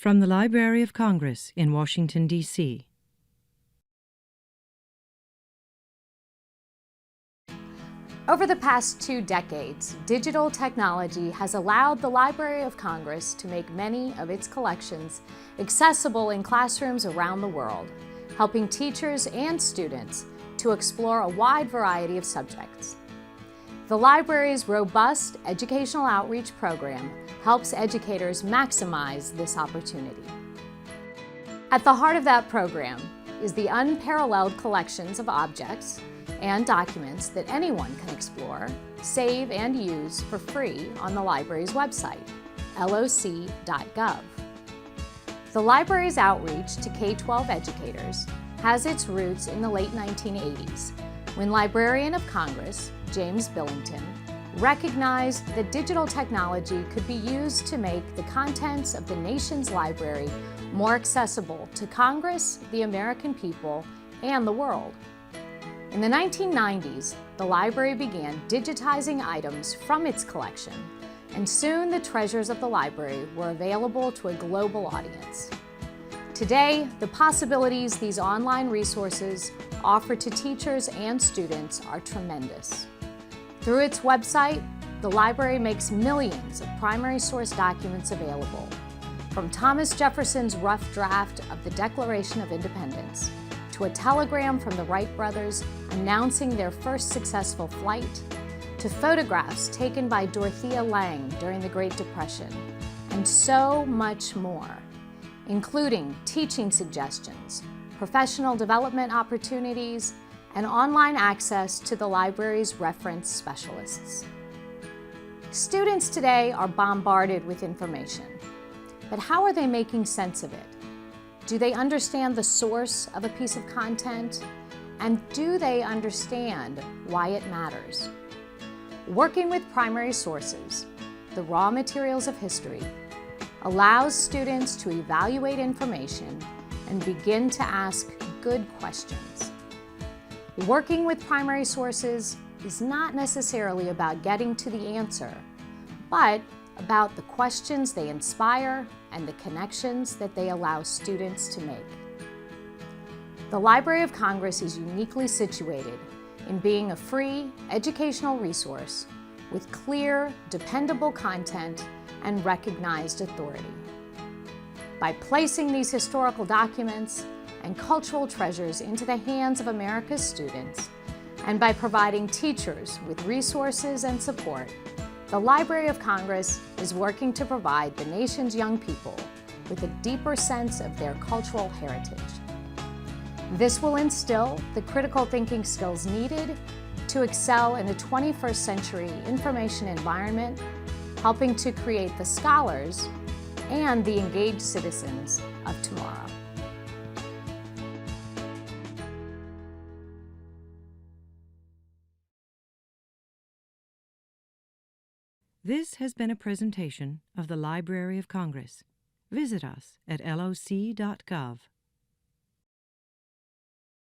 From the Library of Congress in Washington, D.C. Over the past 2 decades, digital technology has allowed the Library of Congress to make many of its collections accessible in classrooms around the world, helping teachers and students to explore a wide variety of subjects. The library's robust educational outreach program helps educators maximize this opportunity. At the heart of that program is the unparalleled collections of objects and documents that anyone can explore, save, and use for free on the library's website, loc.gov. The library's outreach to K-12 educators has its roots in the late 1980s, when Librarian of Congress, James Billington, recognized that digital technology could be used to make the contents of the nation's library more accessible to Congress, the American people, and the world. In the 1990s, the library began digitizing items from its collection, and soon the treasures of the library were available to a global audience. Today, the possibilities these online resources offer to teachers and students are tremendous. Through its website, the library makes millions of primary source documents available, from Thomas Jefferson's rough draft of the Declaration of Independence to a telegram from the Wright brothers announcing their first successful flight, to photographs taken by Dorothea Lange during the Great Depression, and so much more, including teaching suggestions, professional development opportunities, and online access to the library's reference specialists. Students today are bombarded with information, but how are they making sense of it? Do they understand the source of a piece of content? And do they understand why it matters? Working with primary sources, the raw materials of history, allows students to evaluate information and begin to ask good questions. Working with primary sources is not necessarily about getting to the answer, but about the questions they inspire and the connections that they allow students to make. The Library of Congress is uniquely situated in being a free educational resource with clear, dependable content and recognized authority. By placing these historical documents and cultural treasures into the hands of America's students, and by providing teachers with resources and support, the Library of Congress is working to provide the nation's young people with a deeper sense of their cultural heritage. This will instill the critical thinking skills needed to excel in a 21st century information environment, helping to create the scholars and the engaged citizens of tomorrow. This has been a presentation of the Library of Congress. Visit us at loc.gov.